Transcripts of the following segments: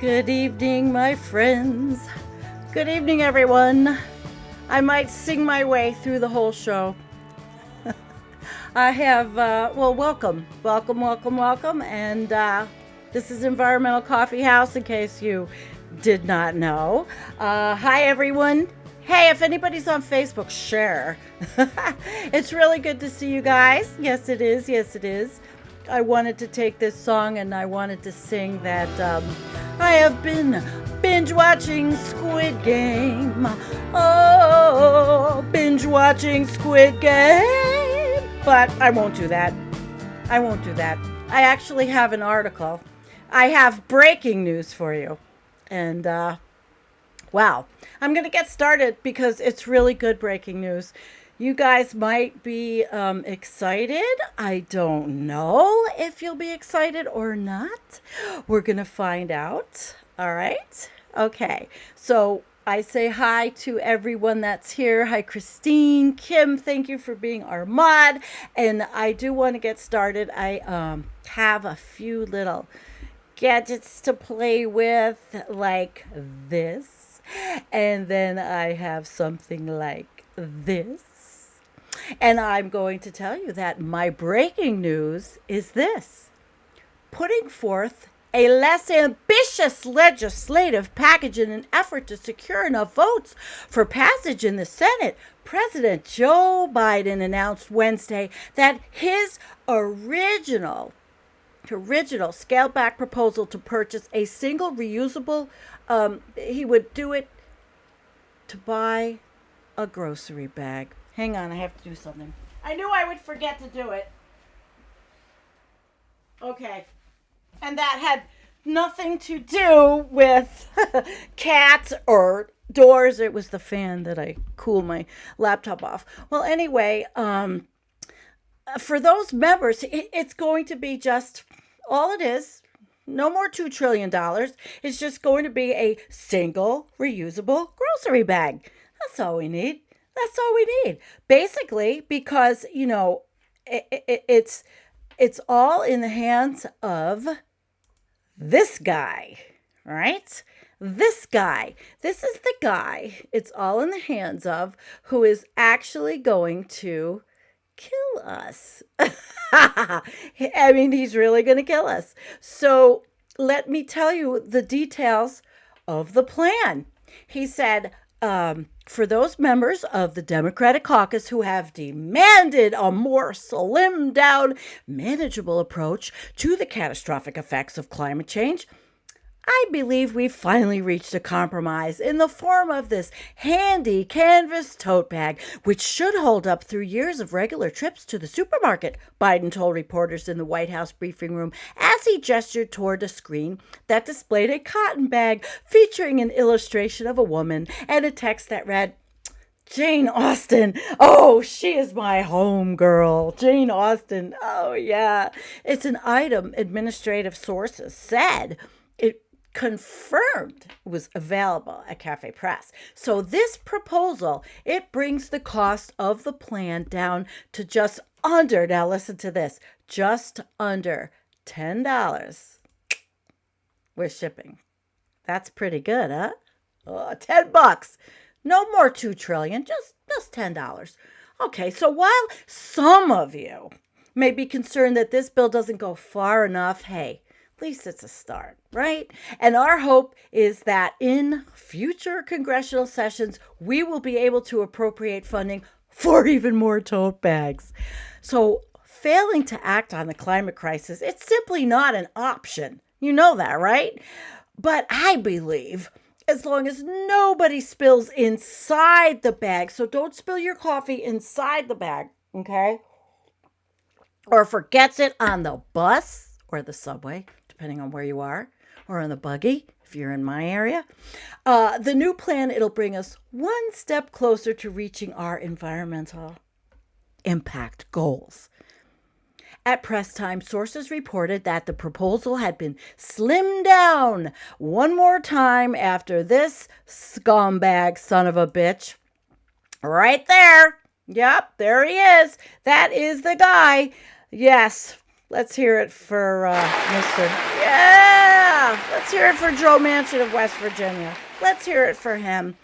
Good evening, my friends. Good evening, everyone. I might sing my way through the whole show. I have, welcome. And this is Environmental Coffee House, in case you did not know. Hi, everyone. Hey, if anybody's on Facebook, share. It's really good to see you guys. Yes, it is. I wanted to take this song and I wanted to sing that I have been binge watching Squid Game. Oh, binge watching Squid Game. But I won't do that. I actually have an article. I have breaking news for you. And wow, I'm going to get started because it's really good breaking news. You guys might be excited. I don't know if you'll be excited or not. We're going to find out. All right. Okay. So I say hi to everyone that's here. Hi, Christine, Kim. Thank you for being our mod. And I do want to get started. I have a few little gadgets to play with like this. And then I have something like this. And I'm going to tell you that my breaking news is this. Putting forth a less ambitious legislative package in an effort to secure enough votes for passage in the Senate, President Joe Biden announced Wednesday that his original scaled-back proposal to purchase a single reusable, he would do it to buy a grocery bag. Hang on, I have to do something. I knew I would forget to do it. Okay. And that had nothing to do with cats or doors. It was the fan that I cool my laptop off. Well, anyway, for those members, it's going to be just all it is. No more $2 trillion. It's just going to be a single reusable grocery bag. That's all we need. Basically, because, you know, it's all in the hands of this guy, right? This guy. This is the guy it's all in the hands of who is actually going to kill us. I mean, he's really going to kill us. So let me tell you the details of the plan. He said, for those members of the Democratic caucus who have demanded a more slimmed down, manageable approach to the catastrophic effects of climate change, I believe we've finally reached a compromise in the form of this handy canvas tote bag, which should hold up through years of regular trips to the supermarket, Biden told reporters in the White House briefing room as he gestured toward a screen that displayed a cotton bag featuring an illustration of a woman and a text that read, Jane Austen. Oh, she is my home girl. Jane Austen. Oh, yeah. It's an item administrative sources said it confirmed was available at Cafe Press. So this proposal, it brings the cost of the plan down to just under, now listen to this, just under $10 with shipping. That's pretty good, huh? Oh, $10. No more $2 trillion, just $10. Okay, so while some of you may be concerned that this bill doesn't go far enough, hey, at least it's a start, right? And our hope is that in future congressional sessions, we will be able to appropriate funding for even more tote bags. So failing to act on the climate crisis, it's simply not an option. You know that, right? But I believe as long as nobody spills inside the bag, so don't spill your coffee inside the bag, okay? Or forgets it on the bus or the subway, depending on where you are, or on the buggy, if you're in my area. The new plan, it'll bring us one step closer to reaching our environmental impact goals. At press time, sources reported that the proposal had been slimmed down one more time after this scumbag son of a bitch. Right there. Yep, there he is. That is the guy. Yes, let's hear it for Mr. Yeah! Yeah, let's hear it for Joe Manchin of West Virginia. Let's hear it for him.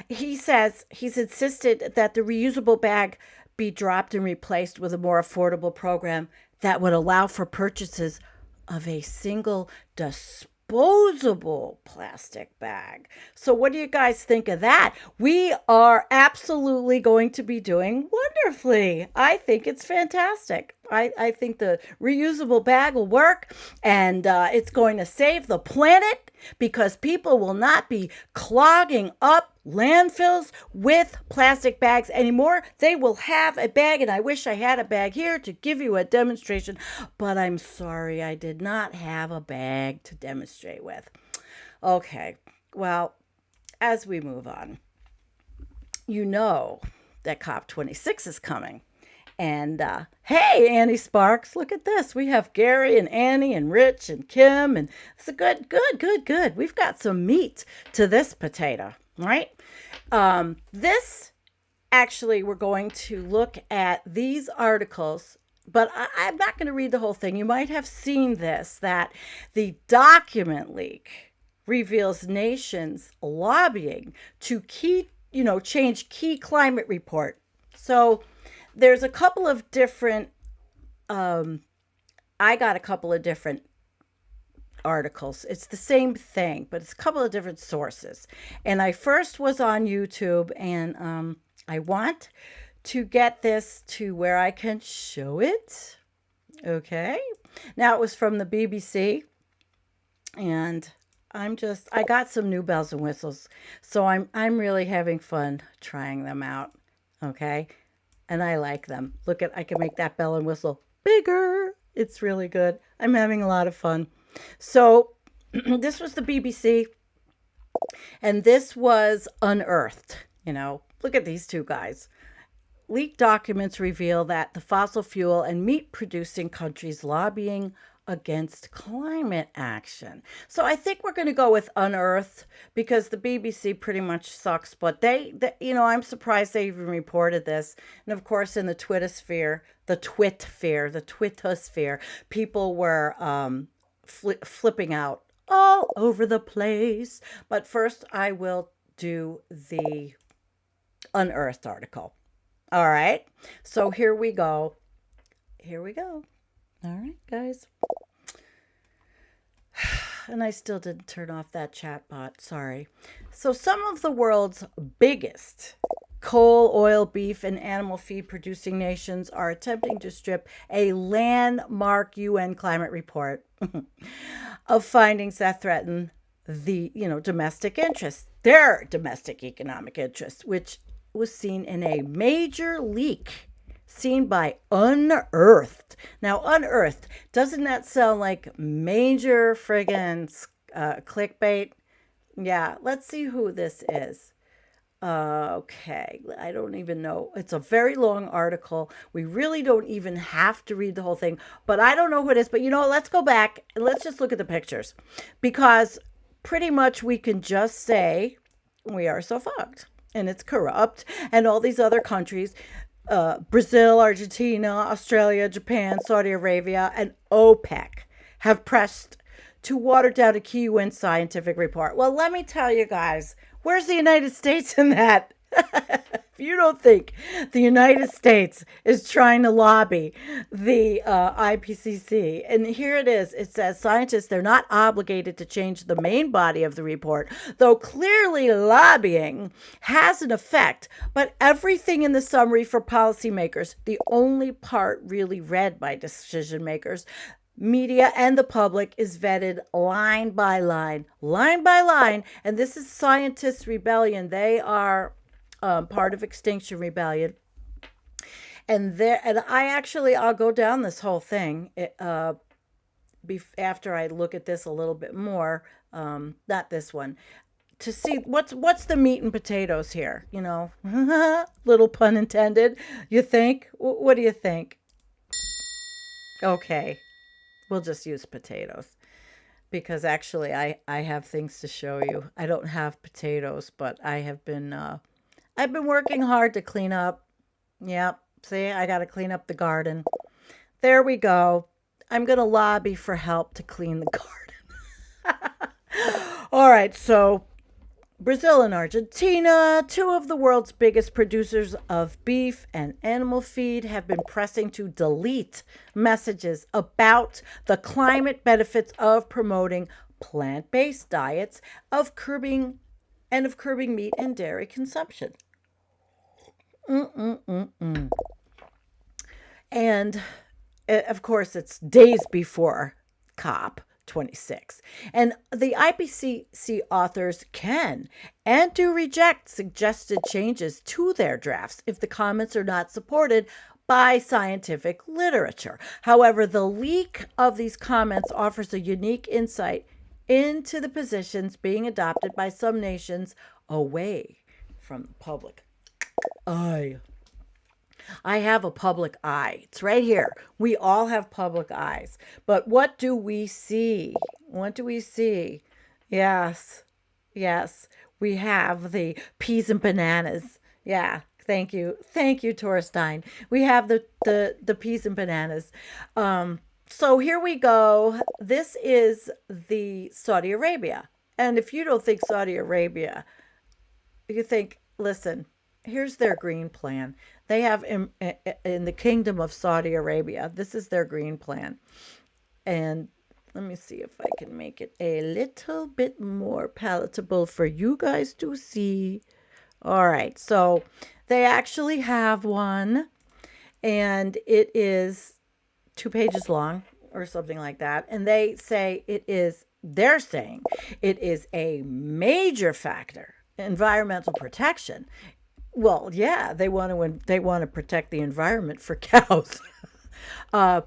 He says he's insisted that the reusable bag be dropped and replaced with a more affordable program that would allow for purchases of a single disposable plastic bag. So, what do you guys think of that? We are absolutely going to be doing wonderfully. I think it's fantastic. I think the reusable bag will work, and it's going to save the planet because people will not be clogging up landfills with plastic bags anymore. They will have a bag, and I wish I had a bag here to give you a demonstration, but I'm sorry I did not have a bag to demonstrate with. Okay, well, as we move on, you know that COP26 is coming. And hey, Annie Sparks, look at this. We have Gary and Annie and Rich and Kim, and it's a good. We've got some meat to this potato, right? This actually, we're going to look at these articles, but I'm not going to read the whole thing. You might have seen this, that the document leak reveals nations lobbying to change key climate report. So there's a couple of different, I got a couple of different articles. It's the same thing, but it's a couple of different sources. And I first was on YouTube, and I want to get this to where I can show it. Okay. Now it was from the BBC, and I got some new bells and whistles. So I'm really having fun trying them out. Okay. And I like them. Look I can make that bell and whistle bigger. It's really good. I'm having a lot of fun. So this was the BBC, and this was Unearthed. Look at these two guys. Leaked documents reveal that the fossil fuel and meat producing countries lobbying against climate action. So I think we're going to go with Unearthed because the BBC pretty much sucks, but I'm surprised they even reported this. And of course, in the Twittosphere, people were flipping out all over the place. But first, I will do the Unearthed article. All right. So here we go. All right, guys. And I still didn't turn off that chat bot. Sorry. So some of the world's biggest coal, oil, beef, and animal feed producing nations are attempting to strip a landmark UN climate report of findings that threaten the, domestic interests, their domestic economic interests, which was seen in a major leak seen by Unearthed. Now, Unearthed, doesn't that sound like major friggin' clickbait? Yeah, let's see who this is. Okay, I don't even know. It's a very long article. We really don't even have to read the whole thing, but I don't know who it is. But let's go back and let's just look at the pictures, because pretty much we can just say we are so fucked and it's corrupt, and all these other countries, Brazil, Argentina, Australia, Japan, Saudi Arabia, and OPEC have pressed to water down a key UN scientific report. Well, let me tell you guys, where's the United States in that? If you don't think the United States is trying to lobby the IPCC, and here it is. It says scientists, they're not obligated to change the main body of the report, though clearly lobbying has an effect. But everything in the summary for policymakers, the only part really read by decision makers, media, and the public, is vetted line by line. And this is Scientists Rebellion. They are part of Extinction Rebellion. And I'll go down this whole thing after I look at this a little bit more. Not this one. To see what's the meat and potatoes here, little pun intended. You think? What do you think? Okay. We'll just use potatoes because actually I have things to show you. I don't have potatoes, but I've been working hard to clean up. Yep. See, I got to clean up the garden. There we go. I'm going to lobby for help to clean the garden. All right, so Brazil and Argentina, two of the world's biggest producers of beef and animal feed, have been pressing to delete messages about the climate benefits of promoting plant-based diets, of curbing meat and dairy consumption. Mm-mm-mm-mm. And of course, it's days before COP26. And the IPCC authors can and do reject suggested changes to their drafts if the comments are not supported by scientific literature. However, the leak of these comments offers a unique insight into the positions being adopted by some nations away from the public eye. I have a public eye. It's right here. We all have public eyes. But what do we see? What do we see? Yes. Yes. We have the peas and bananas. Yeah. Thank you. Thank you, Torstein. We have the peas and bananas. So here we go. This is the Saudi Arabia. And if you don't think Saudi Arabia, you think, listen, here's their green plan. They have in the kingdom of Saudi Arabia, this is their green plan. And let me see if I can make it a little bit more palatable for you guys to see. All right, so they actually have one, and it is 2 pages long or something like that. And they're saying it is a major factor, environmental protection. Well, yeah, they want to protect the environment for cows. uh,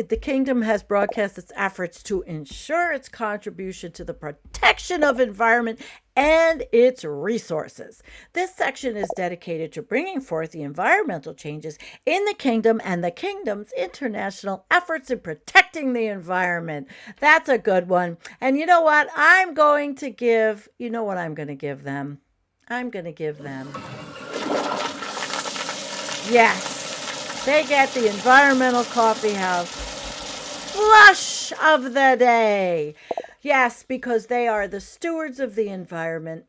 the kingdom has broadcast its efforts to ensure its contribution to the protection of environment and its resources. This section is dedicated to bringing forth the environmental changes in the kingdom and the kingdom's international efforts in protecting the environment. That's a good one. And you know what? You know what I'm going to give them? I'm going to give them. Yes, they get the Environmental Coffee House flush of the day. Yes, because they are the stewards of the environment.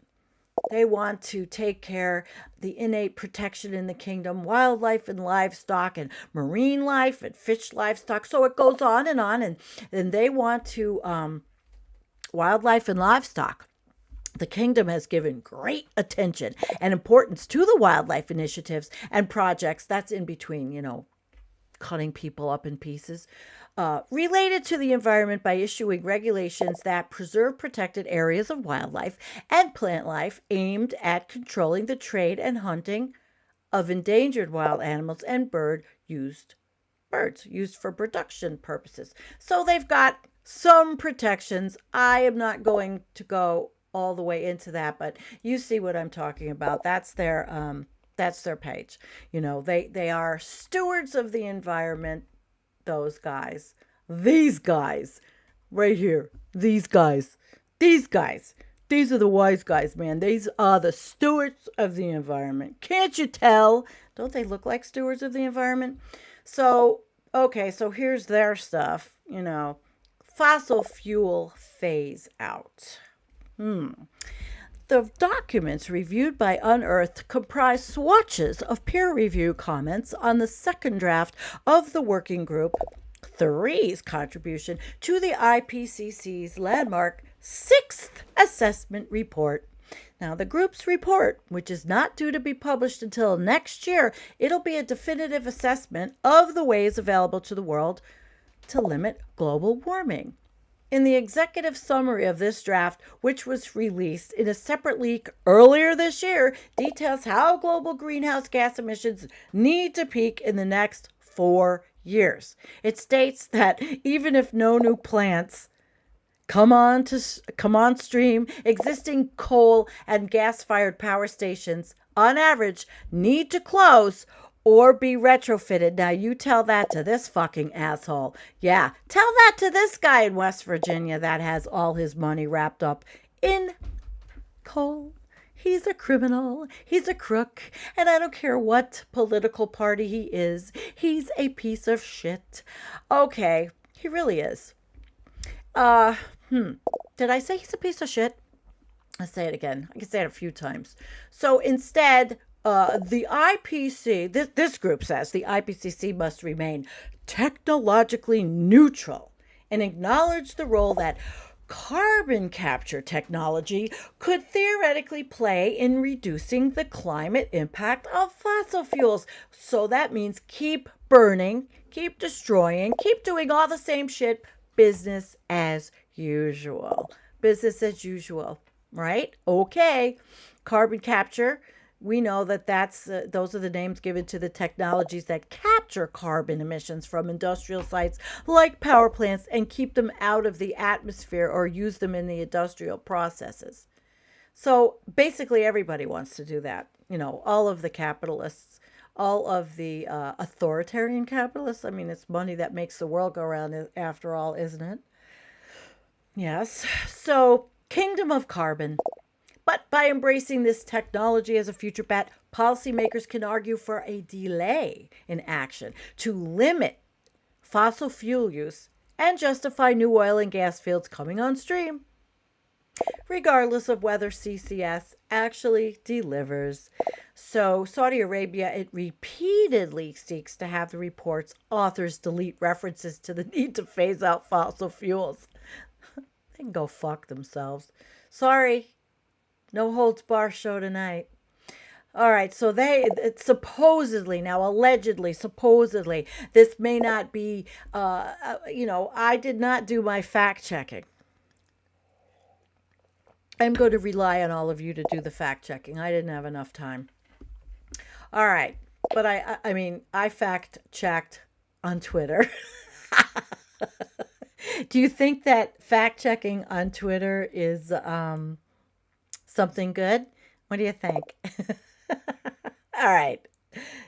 They want to take care the innate protection in the kingdom, wildlife and livestock and marine life and fish livestock. So it goes on and they want to wildlife and livestock. The kingdom has given great attention and importance to the wildlife initiatives and projects. That's in between, cutting people up in pieces, related to the environment by issuing regulations that preserve protected areas of wildlife and plant life aimed at controlling the trade and hunting of endangered wild animals and birds used for production purposes. So they've got some protections. I am not going to go all the way into that, but you see what I'm talking about. That's their page. They are stewards of the environment. Those guys, these guys, right here, these guys, these are the wise guys, man. These are the stewards of the environment. Can't you tell? Don't they look like stewards of the environment? So, okay, so here's their stuff. Fossil fuel phase out. The documents reviewed by Unearthed comprise swatches of peer review comments on the second draft of the Working Group 3's contribution to the IPCC's landmark 6th assessment report. Now, the group's report, which is not due to be published until next year, it'll be a definitive assessment of the ways available to the world to limit global warming. In the executive summary of this draft, which was released in a separate leak earlier this year, details how global greenhouse gas emissions need to peak in the next 4 years. It states that even if no new plants come on stream, existing coal and gas-fired power stations, on average, need to close or be retrofitted. Now, you tell that to this fucking asshole. Yeah, tell that to this guy in West Virginia that has all his money wrapped up in coal. He's a criminal. He's a crook. And I don't care what political party he is. He's a piece of shit. Okay, he really is. Did I say he's a piece of shit? I'll say it again. I can say it a few times. So instead, the IPC, this group says the IPCC must remain technologically neutral and acknowledge the role that carbon capture technology could theoretically play in reducing the climate impact of fossil fuels. So that means keep burning, keep destroying, keep doing all the same shit, business as usual. Business as usual, right? Okay. Carbon capture, we know that those are the names given to the technologies that capture carbon emissions from industrial sites like power plants and keep them out of the atmosphere or use them in the industrial processes. So basically everybody wants to do that. All of the capitalists, all of the authoritarian capitalists. I mean, it's money that makes the world go around after all, isn't it? Yes. So, kingdom of carbon. But by embracing this technology as a future bet, policymakers can argue for a delay in action to limit fossil fuel use and justify new oil and gas fields coming on stream, regardless of whether CCS actually delivers. So, Saudi Arabia, it repeatedly seeks to have the report's authors delete references to the need to phase out fossil fuels. They can go fuck themselves. Sorry. No holds bar show tonight. All right, so it's supposedly, now allegedly, supposedly, this may not be, I did not do my fact checking. I'm going to rely on all of you to do the fact checking. I didn't have enough time. All right, but I fact checked on Twitter. Do you think that fact checking on Twitter is something good? What do you think? All right.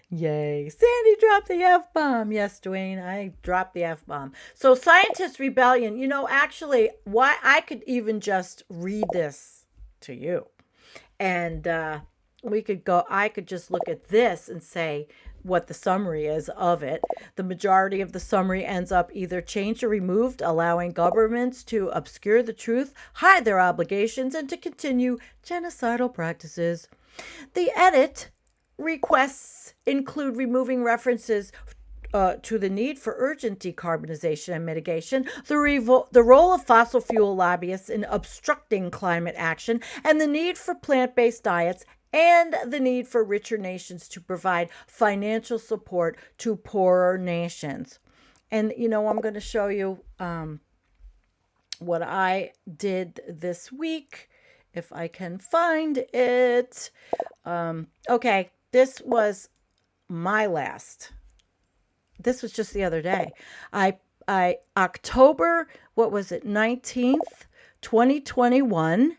Yay. Sandy dropped the F-bomb. Yes, Dwayne, I dropped the F-bomb. So scientist rebellion, actually, why I could even just read this to you. And I could just look at this and say what the summary is of it. The majority of the summary ends up either changed or removed, allowing governments to obscure the truth, hide their obligations, and to continue genocidal practices. The edit requests include removing references to the need for urgent decarbonization and mitigation, the role of fossil fuel lobbyists in obstructing climate action, and the need for plant-based diets, and the need for richer nations to provide financial support to poorer nations. And, I'm going to show you what I did this week, if I can find it. Okay, this was my last. This was just the other day. October, 19th, 2021,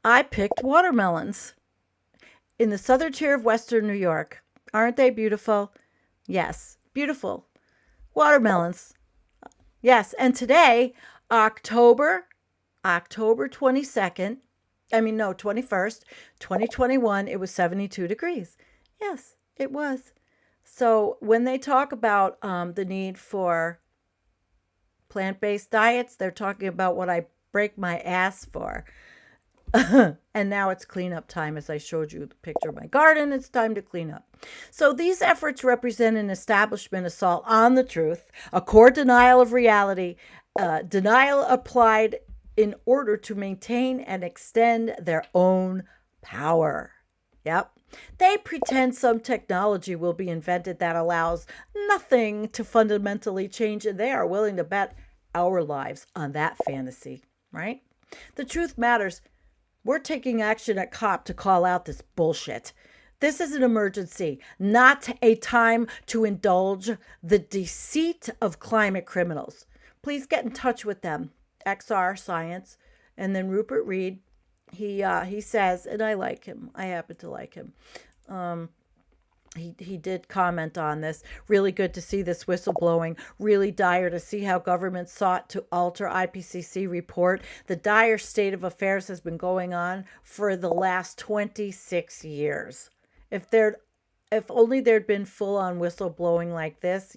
I picked watermelons in the southern tier of Western New York. Aren't they beautiful? Yes, beautiful. Watermelons. Yes, and today, October 22nd, 21st, 2021, it was 72 degrees. Yes, it was. So when they talk about the need for plant-based diets, they're talking about what I break my ass for. And now it's cleanup time. As I showed you the picture of my garden, it's time to clean up. So these efforts represent an establishment assault on the truth, a core denial of reality, denial applied in order to maintain and extend their own power. Yep. They pretend some technology will be invented that allows nothing to fundamentally change, and they are willing to bet our lives on that fantasy, right? The truth matters. We're taking action at COP to call out this bullshit. This is an emergency, not a time to indulge the deceit of climate criminals. Please get in touch with them. XR Science. And then Rupert Reed, he says, and I like him. I happen to like him. He did comment on this. Really good to see this whistleblowing. Really dire to see how government sought to alter IPCC report. The dire state of affairs has been going on for the last 26 years. If only there'd been full-on whistleblowing like this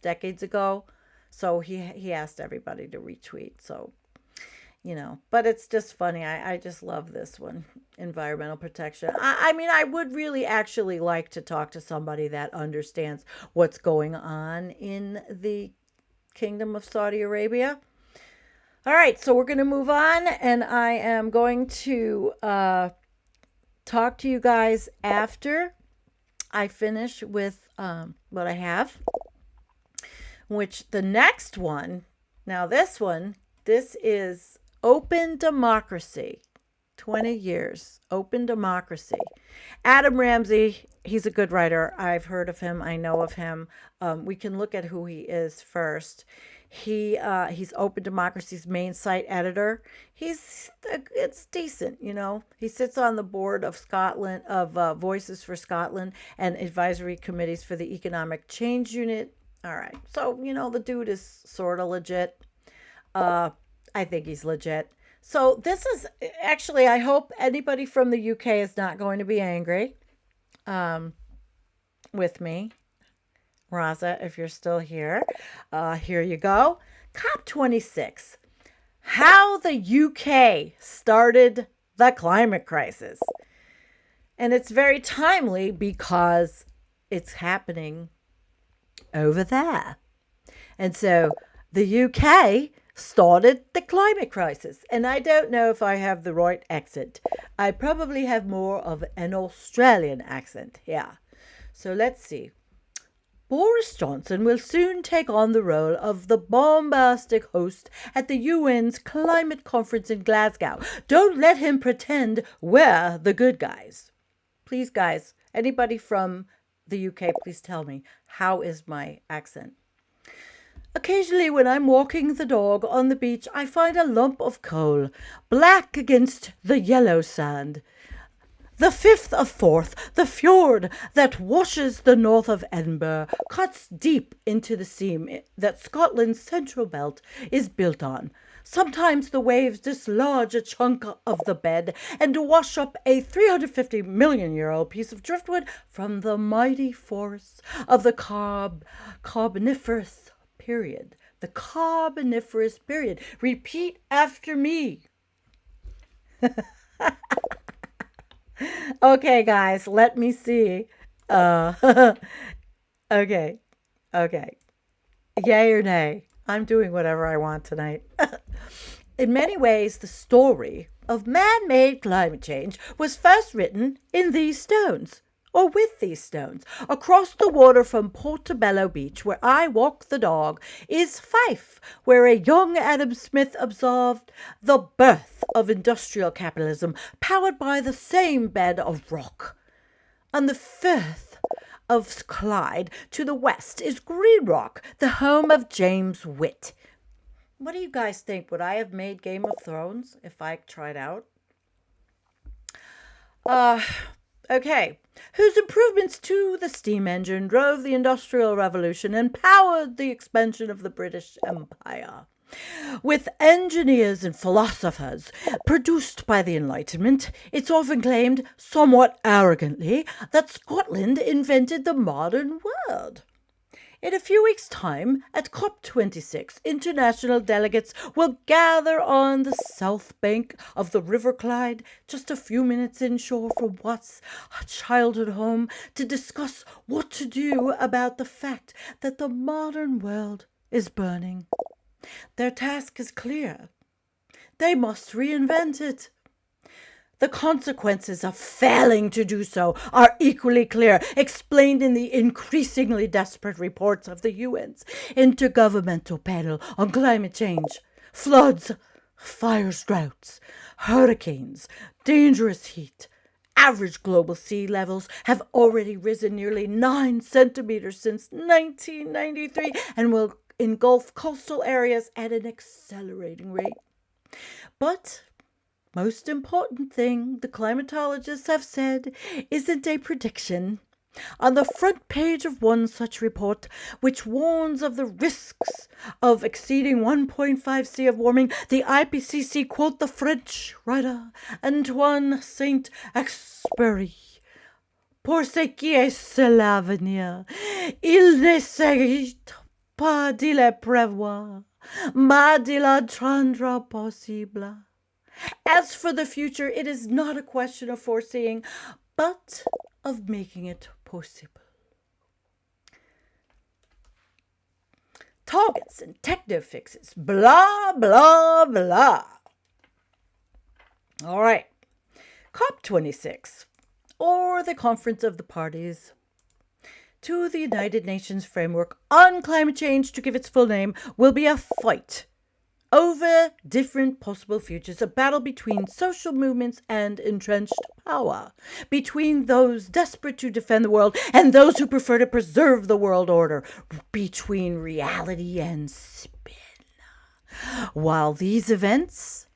decades ago. So he asked everybody to retweet. So but it's just funny. I just love this one, environmental protection. I mean, I would really actually like to talk to somebody that understands what's going on in the Kingdom of Saudi Arabia. All right, so we're going to move on, and I am going to talk to you guys after I finish with what I have, which the next one, now this is Open Democracy, 20 years, Open Democracy. Adam Ramsey, he's a good writer. I've heard of him. I know of him. We can look at who he is first. He's Open Democracy's main site editor. It's decent, He sits on the board of Scotland, of Voices for Scotland, and advisory committees for the Economic Change Unit. All right, so the dude is sort of legit. I think he's legit. So this is actually, I hope anybody from the UK is not going to be angry with me. Raza, if you're still here, here you go. COP26, how the UK started the climate crisis. And it's very timely because it's happening over there. And so the UK started the climate crisis. And I don't know if I have the right accent. I probably have more of an Australian accent here. So let's see. Boris Johnson will soon take on the role of the bombastic host at the UN's climate conference in Glasgow. Don't let him pretend we're the good guys. Please, guys, anybody from the UK, please tell me, how is my accent? Occasionally, when I'm walking the dog on the beach, I find a lump of coal, black against the yellow sand. The Firth of Forth, the fjord that washes the north of Edinburgh, cuts deep into the seam that Scotland's central belt is built on. Sometimes the waves dislodge a chunk of the bed and wash up a 350 million-year-old piece of driftwood from the mighty forests of the Carboniferous period. The Carboniferous period. Repeat after me. Okay, guys, let me see. Okay. Yay or nay? I'm doing whatever I want tonight. In many ways, the story of man-made climate change was first written in these stones, or with these stones. Across the water from Portobello Beach, where I walk the dog, is Fife, where a young Adam Smith observed the birth of industrial capitalism, powered by the same bed of rock. On the Firth of Clyde to the west is Green Rock, the home of James Witt. What do you guys think? Would I have made Game of Thrones if I tried out? Okay. Whose improvements to the steam engine drove the Industrial Revolution and powered the expansion of the British Empire. With engineers and philosophers produced by the Enlightenment, it's often claimed, somewhat arrogantly, that Scotland invented the modern world. In a few weeks' time, at COP26, international delegates will gather on the south bank of the River Clyde, just a few minutes inshore from Watt's childhood home, to discuss what to do about the fact that the modern world is burning. Their task is clear. They must reinvent it. The consequences of failing to do so are equally clear, explained in the increasingly desperate reports of the UN's Intergovernmental Panel on Climate Change. Floods, fires, droughts, hurricanes, dangerous heat. Average global sea levels have already risen nearly 9 centimeters since 1993 and will engulf coastal areas at an accelerating rate. But most important thing, the climatologists have said, isn't a prediction. On the front page of one such report, which warns of the risks of exceeding 1.5 C of warming, the IPCC quote the French writer Antoine Saint-Exupéry. Pour ce qui est l'avenir, il ne s'agit pas de le prévoir, ma dilatrandra possible. As for the future, it is not a question of foreseeing, but of making it possible. Targets and techno fixes, blah, blah, blah. All right. COP26, or the Conference of the Parties to the United Nations Framework on Climate Change, to give its full name, will be a fight over different possible futures, a battle between social movements and entrenched power, between those desperate to defend the world and those who prefer to preserve the world order, between reality and spin. While these events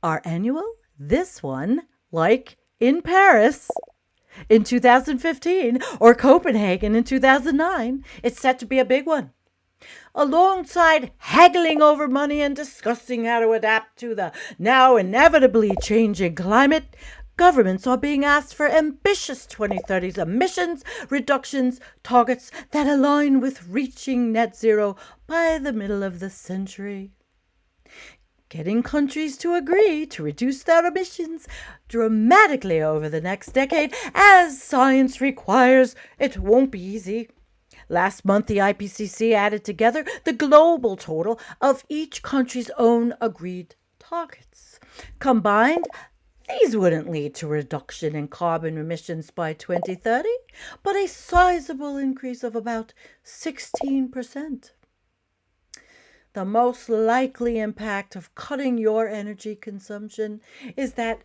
are annual, this one, like in Paris in 2015 or Copenhagen in 2009, it's set to be a big one. Alongside haggling over money and discussing how to adapt to the now inevitably changing climate, governments are being asked for ambitious 2030s emissions reductions targets that align with reaching net zero by the middle of the century. Getting countries to agree to reduce their emissions dramatically over the next decade, as science requires, it won't be easy. Last month, the IPCC added together the global total of each country's own agreed targets. Combined, these wouldn't lead to a reduction in carbon emissions by 2030, but a sizable increase of about 16%. The most likely impact of cutting your energy consumption is that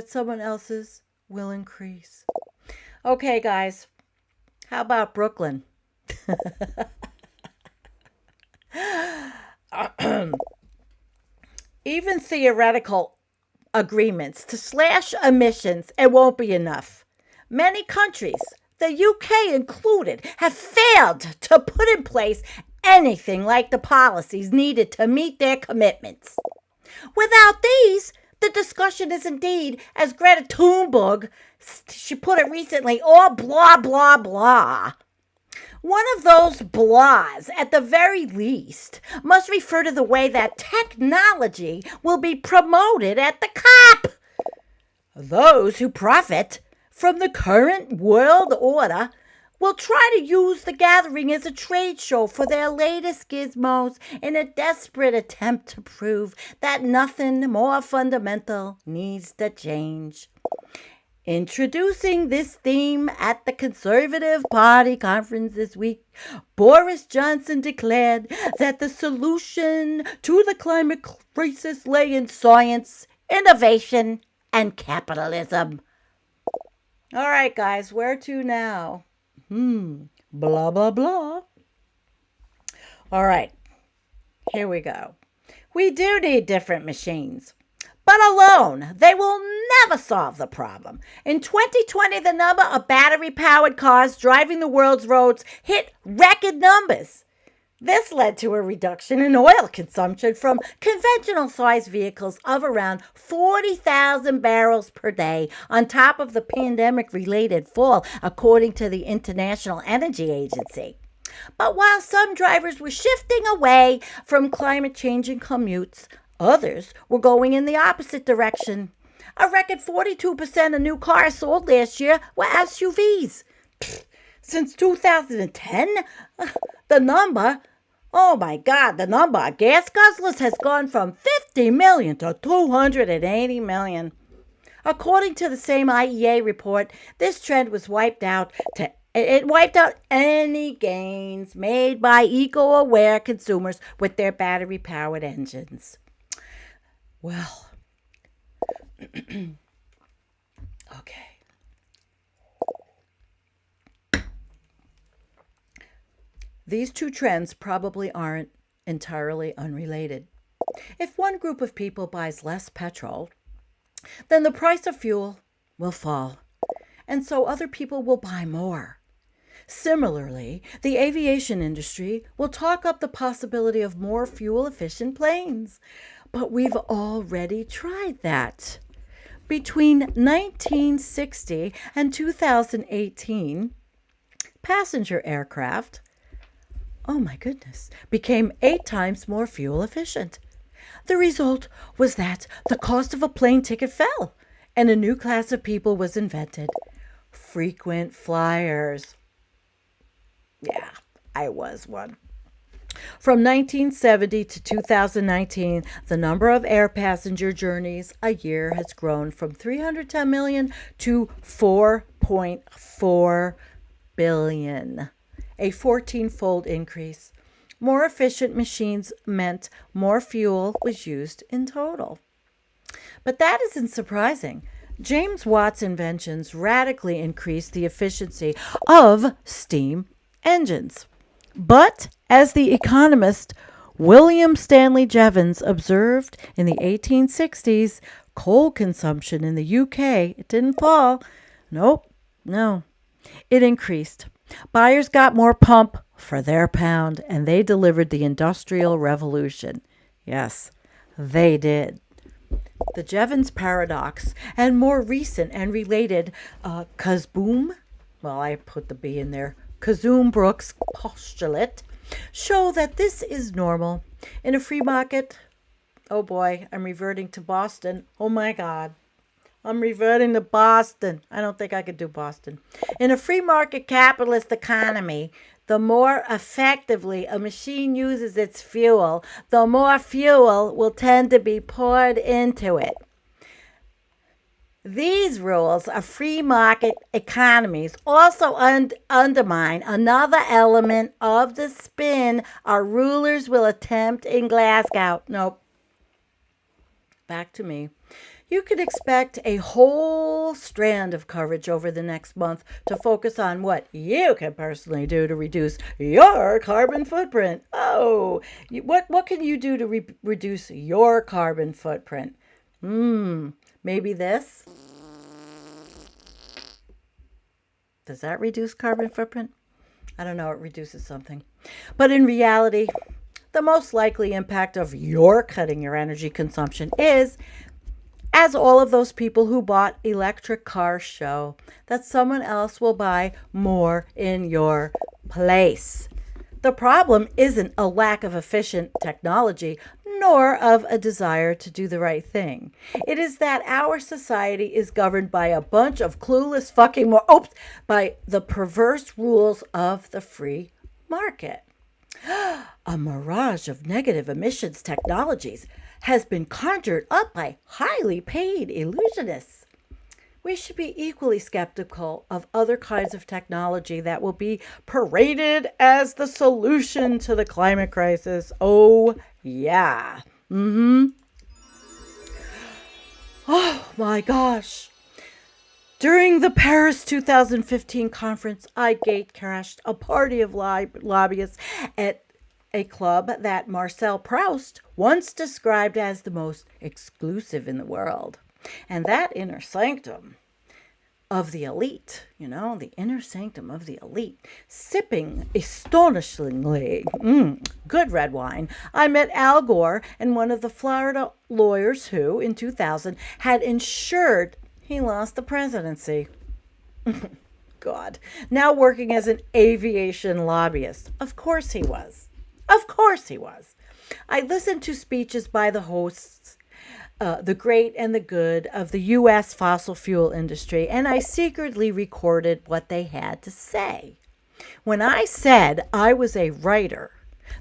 someone else's will increase. Okay, guys. How about Brooklyn? Even theoretical agreements to slash emissions, it won't be enough. Many countries, the UK included, have failed to put in place anything like the policies needed to meet their commitments. Without these, the discussion is indeed, as Greta Thunberg, she put it recently, all blah, blah, blah. One of those blahs, at the very least, must refer to the way that technology will be promoted at the COP. Those who profit from the current world order will try to use the gathering as a trade show for their latest gizmos in a desperate attempt to prove that nothing more fundamental needs to change. Introducing this theme at the Conservative Party conference this week, Boris Johnson declared that the solution to the climate crisis lay in science, innovation, and capitalism. All right, guys, where to now? Blah, blah, blah. All right, here we go. We do need different machines, but alone, they will never solve the problem. In 2020, the number of battery-powered cars driving the world's roads hit record numbers. This led to a reduction in oil consumption from conventional-sized vehicles of around 40,000 barrels per day, on top of the pandemic-related fall, according to the International Energy Agency. But while some drivers were shifting away from climate-changing commutes, others were going in the opposite direction. A record 42% of new cars sold last year were SUVs. Since 2010, the number of gas guzzlers has gone from 50 million to 280 million. According to the same IEA report, this trend was wiped out any gains made by eco-aware consumers with their battery-powered engines. Well, okay. These two trends probably aren't entirely unrelated. If one group of people buys less petrol, then the price of fuel will fall, and so other people will buy more. Similarly, the aviation industry will talk up the possibility of more fuel-efficient planes, but we've already tried that. Between 1960 and 2018, passenger aircraft oh my goodness, became 8 times more fuel efficient. The result was that the cost of a plane ticket fell and a new class of people was invented: frequent flyers. Yeah, I was one. From 1970 to 2019, the number of air passenger journeys a year has grown from 310 million to 4.4 billion, a 14-fold increase. More efficient machines meant more fuel was used in total. But that isn't surprising. James Watt's inventions radically increased the efficiency of steam engines. But as the economist William Stanley Jevons observed in the 1860s, coal consumption in the UK, it didn't fall. Nope, no, it increased. Buyers got more pump for their pound, and they delivered the Industrial Revolution. Yes, they did. The Jevons paradox and more recent and related Kasboom, well, I put the B in there, Kazum-Brooks postulate, show that this is normal. In a free market, oh boy, I'm reverting to Boston. Oh my God. I'm reverting to Boston. I don't think I could do Boston. In a free market capitalist economy, the more effectively a machine uses its fuel, the more fuel will tend to be poured into it. These rules of free market economies also undermine another element of the spin our rulers will attempt in Glasgow. Nope. Back to me. You could expect a whole strand of coverage over the next month to focus on what you can personally do to reduce your carbon footprint. Oh, what can you do to reduce your carbon footprint? Maybe this? Does that reduce carbon footprint? I don't know, it reduces something. But in reality, the most likely impact of your cutting your energy consumption is, as all of those people who bought electric cars show, that someone else will buy more in your place. The problem isn't a lack of efficient technology, nor of a desire to do the right thing. It is that our society is governed by a bunch of clueless by the perverse rules of the free market. A mirage of negative emissions technologies has been conjured up by highly paid illusionists. We should be equally skeptical of other kinds of technology that will be paraded as the solution to the climate crisis. Oh, yeah. Oh, my gosh. During the Paris 2015 conference, I gatecrashed a party of lobbyists at a club that Marcel Proust once described as the most exclusive in the world. And that inner sanctum of the elite, the inner sanctum of the elite, sipping astonishingly good red wine, I met Al Gore and one of the Florida lawyers who, in 2000, had ensured he lost the presidency. God. Now working as an aviation lobbyist. Of course he was. Of course he was. I listened to speeches by the hosts, the great and the good of the U.S. fossil fuel industry, and I secretly recorded what they had to say. When I said I was a writer,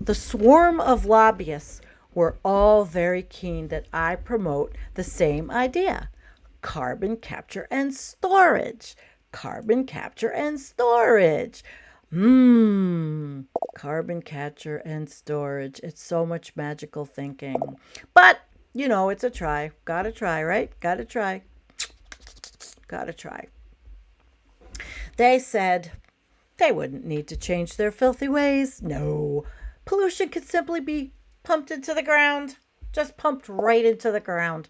the swarm of lobbyists were all very keen that I promote the same idea: carbon capture and storage. Carbon capture and storage. Carbon capture and storage. It's so much magical thinking. But, it's a try. Gotta try, right? Gotta try. Gotta try. They said they wouldn't need to change their filthy ways. No. Pollution could simply be pumped into the ground. Just pumped right into the ground.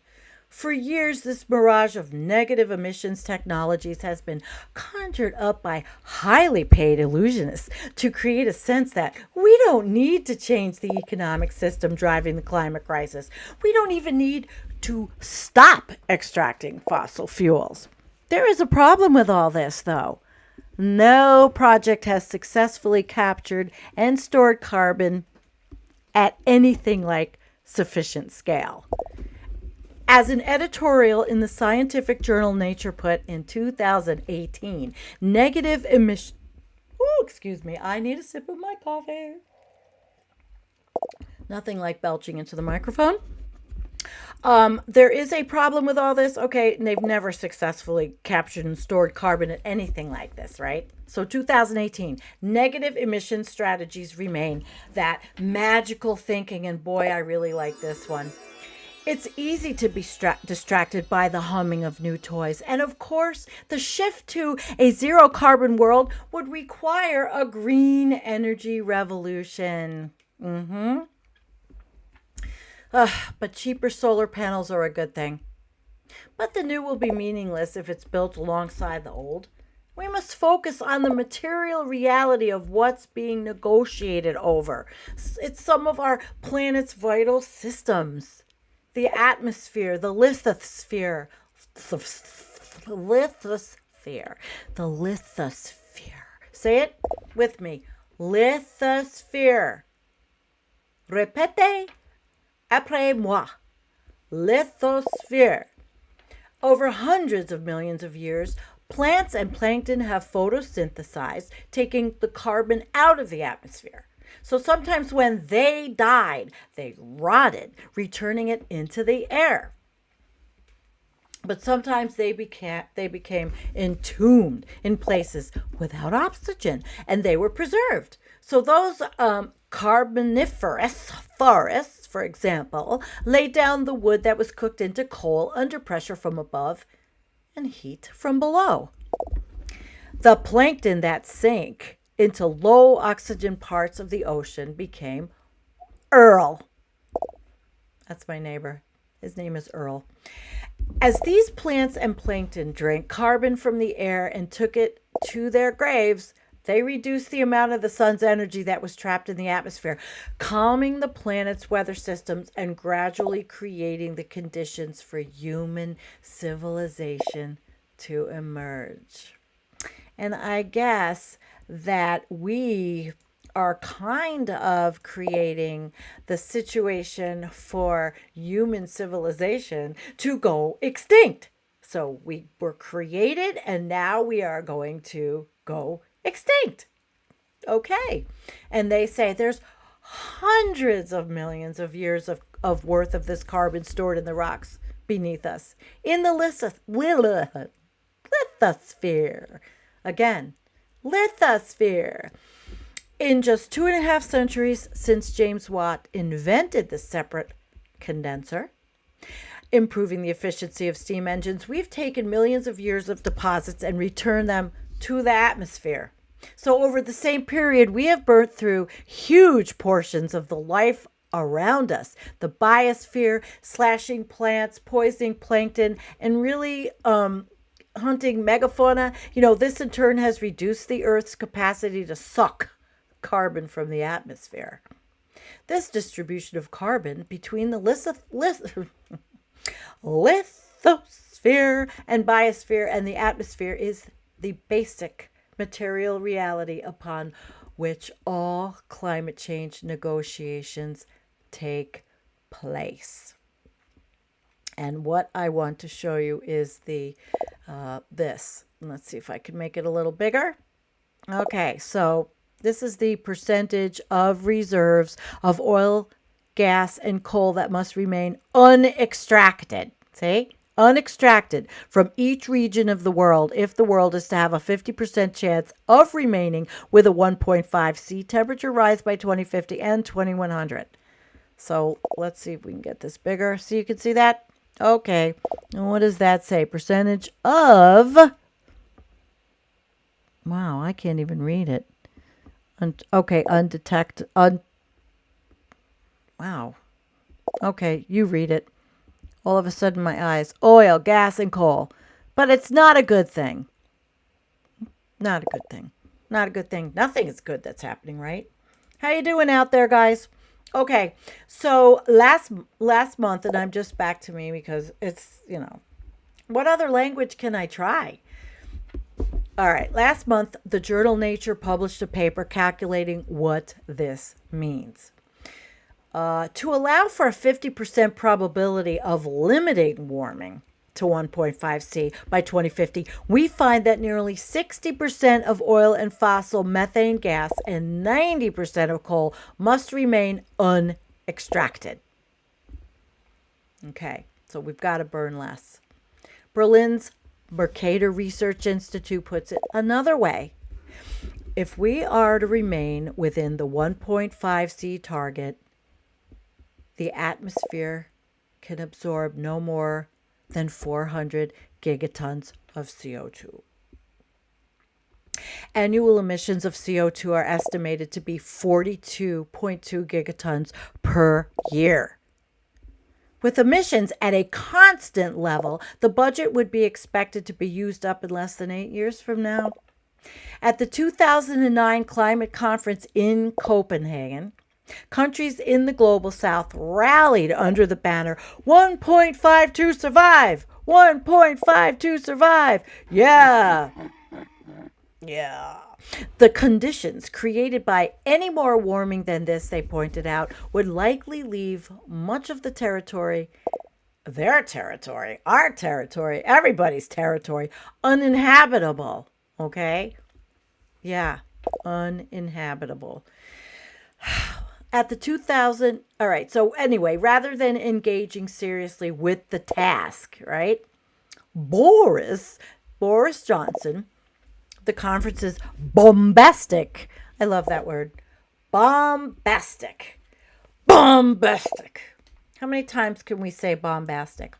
For years, this mirage of negative emissions technologies has been conjured up by highly paid illusionists to create a sense that we don't need to change the economic system driving the climate crisis. We don't even need to stop extracting fossil fuels. There is a problem with all this, though. no project has successfully captured and stored carbon at anything like sufficient scale. As an editorial in the scientific journal Nature put in 2018, negative emission. Oh, excuse me. I need a sip of my coffee. Nothing like belching into the microphone. There is a problem with all this. Okay, and they've never successfully captured and stored carbon at anything like this, right? So 2018, negative emission strategies remain that magical thinking. And boy, I really like this one. It's easy to be distracted by the humming of new toys. And of course, the shift to a zero carbon world would require a green energy revolution. But cheaper solar panels are a good thing. But the new will be meaningless if it's built alongside the old. We must focus on the material reality of what's being negotiated over. It's some of our planet's vital systems. The atmosphere, the lithosphere, the lithosphere. Say it with me. Lithosphere. Répétez après moi. Lithosphere. Over hundreds of millions of years, plants and plankton have photosynthesized, taking the carbon out of the atmosphere. So sometimes when they died, they rotted, returning it into the air. But sometimes they became entombed in places without oxygen, and they were preserved. So those carboniferous forests, for example, laid down the wood that was cooked into coal under pressure from above and heat from below. The plankton that sank into low oxygen parts of the ocean became Earl. That's my neighbor. His name is Earl. As these plants and plankton drank carbon from the air and took it to their graves, they reduced the amount of the sun's energy that was trapped in the atmosphere, calming the planet's weather systems and gradually creating the conditions for human civilization to emerge. And I guess that we are kind of creating the situation for human civilization to go extinct. So we were created and now we are going to go extinct. Okay. And they say there's hundreds of millions of years of worth of this carbon stored in the rocks beneath us in the lithosphere. Again, lithosphere. In just 2.5 centuries since James Watt invented the separate condenser, improving the efficiency of steam engines, we've taken millions of years of deposits and returned them to the atmosphere. So over the same period, we have burnt through huge portions of the life around us. The biosphere, slashing plants, poisoning plankton, and really hunting megafauna. This in turn has reduced the Earth's capacity to suck carbon from the atmosphere. This distribution of carbon between the lithosphere and biosphere and the atmosphere is the basic material reality upon which all climate change negotiations take place. And what I want to show you is this. Let's see if I can make it a little bigger. Okay, so this is the percentage of reserves of oil, gas, and coal that must remain unextracted. See? Unextracted from each region of the world if the world is to have a 50% chance of remaining with a 1.5 C temperature rise by 2050 and 2100. So let's see if we can get this bigger so you can see that. Okay. And what does that say? Percentage of... Wow, I can't even read it. Okay, undetected. Wow. Okay, you read it. All of a sudden, my eyes. Oil, gas, and coal. But it's not a good thing. Not a good thing. Not a good thing. Nothing is good that's happening, right? How you doing out there, guys? Okay, so last month, and I'm just back to me because it's, what other language can I try? All right. Last month, the journal Nature published a paper calculating what this means. To allow for a 50% probability of limiting warming to 1.5 C by 2050, we find that nearly 60% of oil and fossil methane gas and 90% of coal must remain unextracted. Okay, so we've got to burn less. Berlin's Mercator Research Institute puts it another way. If we are to remain within the 1.5 C target, the atmosphere can absorb no more than 400 gigatons of CO2. Annual emissions of CO2 are estimated to be 42.2 gigatons per year. With emissions at a constant level, the budget would be expected to be used up in less than 8 years from now. At the 2009 climate conference in Copenhagen, countries in the global south rallied under the banner 1.52 survive, 1.52 survive. Yeah. The conditions created by any more warming than this, they pointed out, would likely leave much of the territory, their territory, our territory, everybody's territory, uninhabitable. Okay? Yeah, uninhabitable. At the 2000, all right, so anyway, rather than engaging seriously with the task, right, Boris Johnson, the conference's bombastic, I love that word, bombastic. How many times can we say bombastic?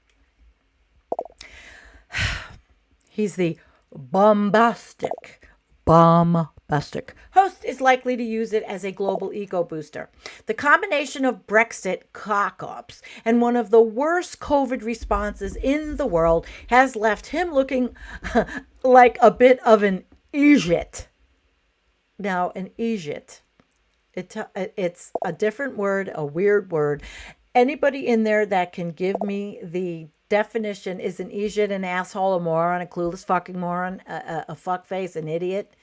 He's the bombastic host is likely to use it as a global ego booster. The combination of Brexit cock-ups and one of the worst COVID responses in the world has left him looking like a bit of an idiot. Now, an idiot, it's a different word, a weird word. Anybody in there that can give me the definition, is an idiot an asshole, a moron, a clueless fucking moron, a fuckface, an idiot?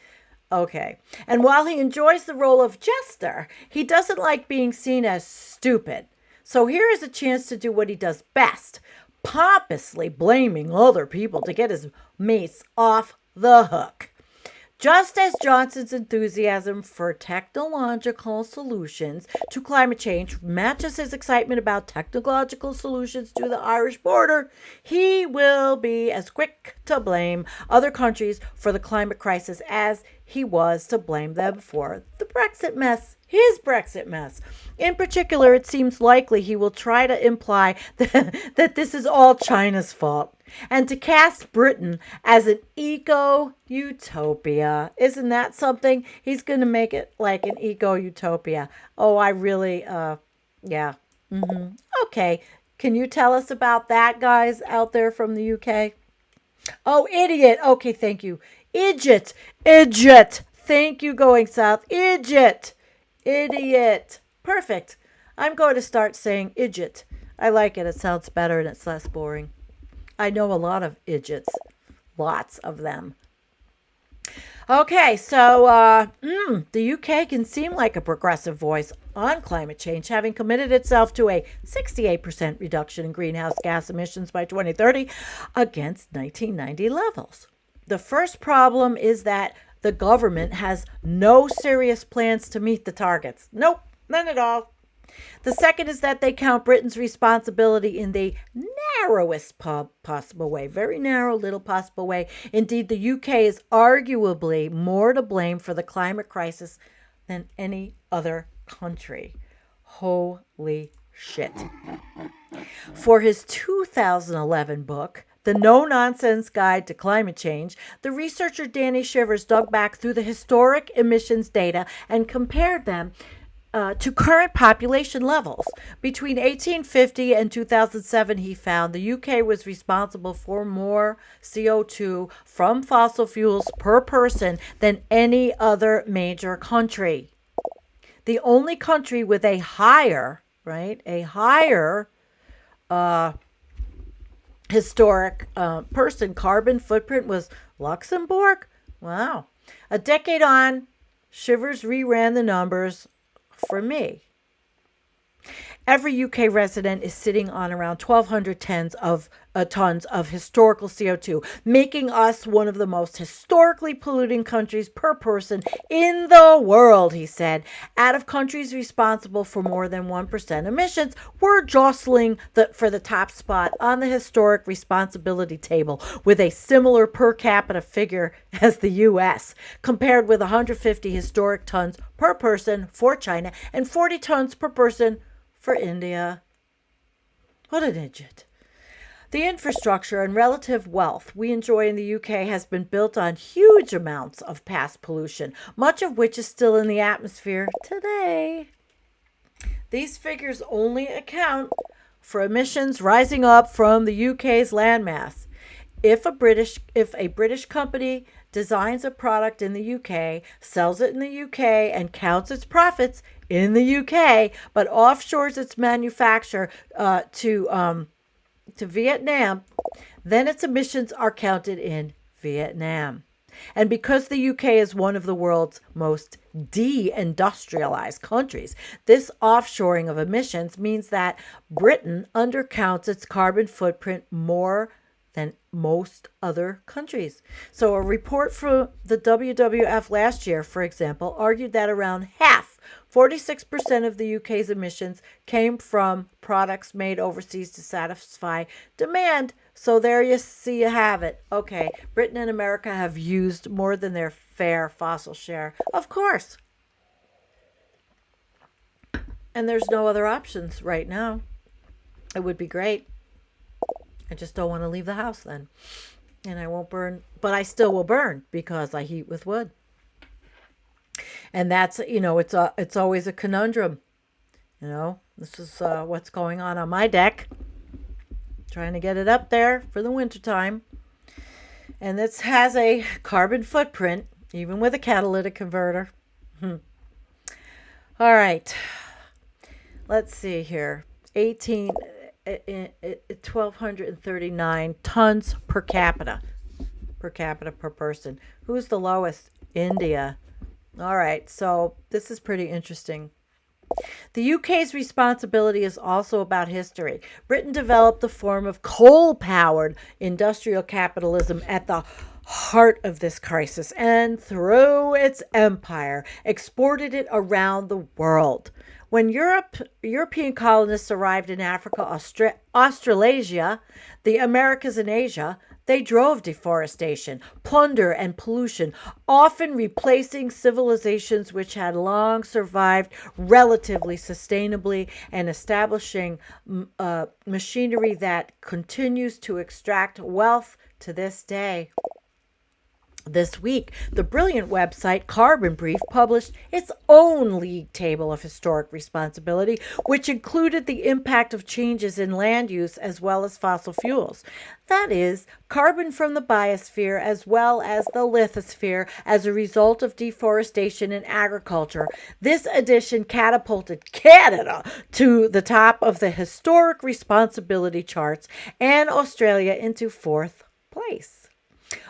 Okay. And while he enjoys the role of jester, he doesn't like being seen as stupid. So here is a chance to do what he does best, pompously blaming other people to get his mates off the hook. Just as Johnson's enthusiasm for technological solutions to climate change matches his excitement about technological solutions to the Irish border, he will be as quick to blame other countries for the climate crisis as he was to blame them for the Brexit mess, his Brexit mess. In particular, it seems likely he will try to imply that this is all China's fault and to cast Britain as an eco-utopia. Isn't that something? He's going to make it like an eco-utopia. Oh, I really, yeah. Okay. Can you tell us about that, guys, out there from the UK? Oh, idiot. Okay, thank you. Idiot. Thank you, going south. Idiot. Perfect. I'm going to start saying idiot. I like it. It sounds better and it's less boring. I know a lot of idiots. Lots of them. Okay, so the UK can seem like a progressive voice on climate change, having committed itself to a 68% reduction in greenhouse gas emissions by 2030 against 1990 levels. The first problem is that the government has no serious plans to meet the targets. Nope, none at all. The second is that they count Britain's responsibility in the narrowest possible way, very narrow little possible way. Indeed, the UK is arguably more to blame for the climate crisis than any other country. Holy shit. For his 2011 book, The No-Nonsense Guide to Climate Change, the researcher Danny Shivers dug back through the historic emissions data and compared them to current population levels. Between 1850 and 2007, he found the UK was responsible for more CO2 from fossil fuels per person than any other major country. The only country with a higher historic person carbon footprint was Luxembourg. Wow. A decade on, Shivers reran the numbers for me. Every UK resident is sitting on around 1,200 tons of historical CO2, making us one of the most historically polluting countries per person in the world, he said. Out of countries responsible for more than 1% emissions, we're jostling for the top spot on the historic responsibility table with a similar per capita figure as the US, compared with 150 historic tons per person for China and 40 tons per person for India. What an idiot. The infrastructure and relative wealth we enjoy in the UK has been built on huge amounts of past pollution, much of which is still in the atmosphere today. These figures only account for emissions rising up from the UK's landmass. If a British company designs a product in the UK, sells it in the UK, and counts its profits in the UK, but offshores its manufacture to Vietnam, then its emissions are counted in Vietnam. And because the UK is one of the world's most de-industrialized countries, this offshoring of emissions means that Britain undercounts its carbon footprint more than most other countries. So a report from the WWF last year, for example, argued that around half, 46% of the UK's emissions came from products made overseas to satisfy demand. So there you see, you have it. Okay, Britain and America have used more than their fair fossil share. Of course. And there's no other options right now. It would be great. I just don't want to leave the house then. And I won't burn, but I still will burn because I heat with wood. And that's, it's always a conundrum. This is what's going on my deck. Trying to get it up there for the wintertime. And this has a carbon footprint, even with a catalytic converter. All right. Let's see here. 1,239 tons per capita per person. Who's the lowest? India. All right, so this is pretty interesting. The UK's responsibility is also about history. Britain developed the form of coal-powered industrial capitalism at the heart of this crisis and through its empire exported it around the world. When European colonists arrived in Africa, Australasia, the Americas, and Asia, they drove deforestation, plunder, and pollution, often replacing civilizations which had long survived relatively sustainably and establishing machinery that continues to extract wealth to this day. This week, the brilliant website Carbon Brief published its own league table of historic responsibility, which included the impact of changes in land use as well as fossil fuels. That is, carbon from the biosphere as well as the lithosphere as a result of deforestation and agriculture. This edition catapulted Canada to the top of the historic responsibility charts and Australia into fourth place,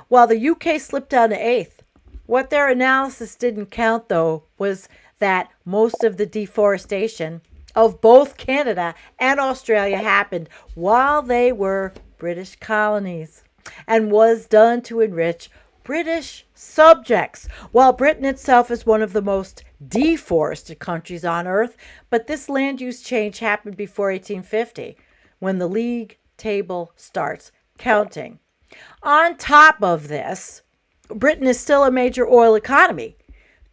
while the UK slipped down to eighth. What their analysis didn't count, though, was that most of the deforestation of both Canada and Australia happened while they were British colonies and was done to enrich British subjects, while Britain itself is one of the most deforested countries on earth. But this land use change happened before 1850, when the league table starts counting. On top of this, Britain is still a major oil economy.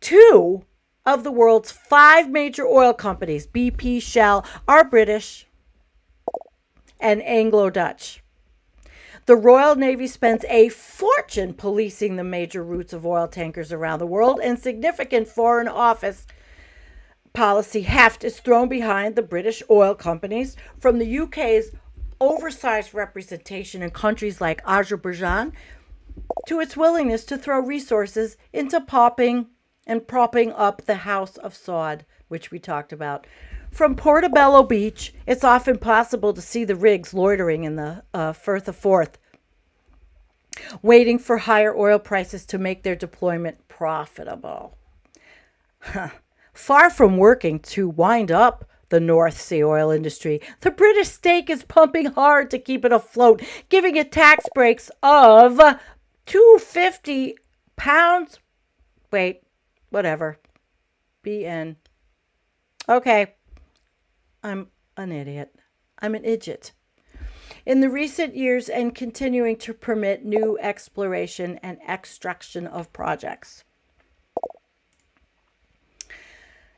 2 of the world's 5 major oil companies, BP, Shell, are British and Anglo-Dutch. The Royal Navy spends a fortune policing the major routes of oil tankers around the world, and significant foreign office policy heft is thrown behind the British oil companies, from the UK's oversized representation in countries like Azerbaijan to its willingness to throw resources into propping up the House of Saud, which we talked about. From Portobello Beach, it's often possible to see the rigs loitering in the Firth of Forth, waiting for higher oil prices to make their deployment profitable. Far from working to wind up the North Sea oil industry, the British state is pumping hard to keep it afloat, giving it tax breaks of £250. Wait, whatever. BN. Okay, I'm an idiot. I'm an idiot. In the recent years and continuing to permit new exploration and extraction of projects.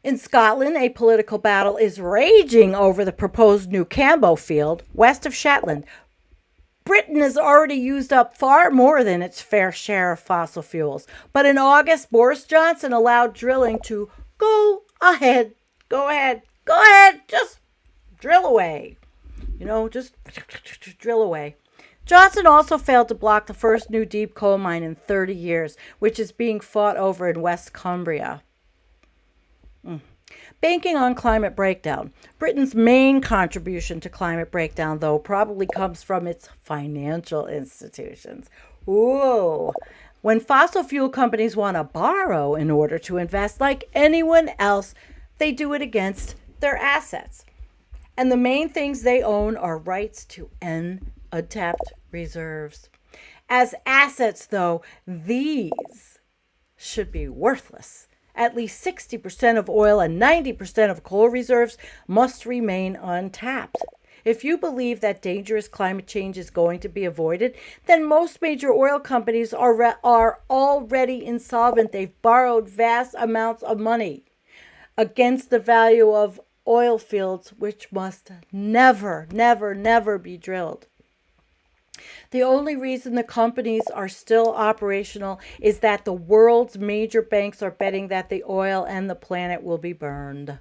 In Scotland, a political battle is raging over the proposed new Cambo field west of Shetland. Britain has already used up far more than its fair share of fossil fuels. But in August, Boris Johnson allowed drilling to go ahead, just drill away. Just drill away. Johnson also failed to block the first new deep coal mine in 30 years, which is being fought over in West Cumbria. Banking on climate breakdown. Britain's main contribution to climate breakdown, though, probably comes from its financial institutions. Ooh. When fossil fuel companies want to borrow in order to invest like anyone else, they do it against their assets. And the main things they own are rights to untapped reserves. As assets, though, these should be worthless. At least 60% of oil and 90% of coal reserves must remain untapped. If you believe that dangerous climate change is going to be avoided, then most major oil companies are already insolvent. They've borrowed vast amounts of money against the value of oil fields, which must never, never, never be drilled. The only reason the companies are still operational is that the world's major banks are betting that the oil and the planet will be burned.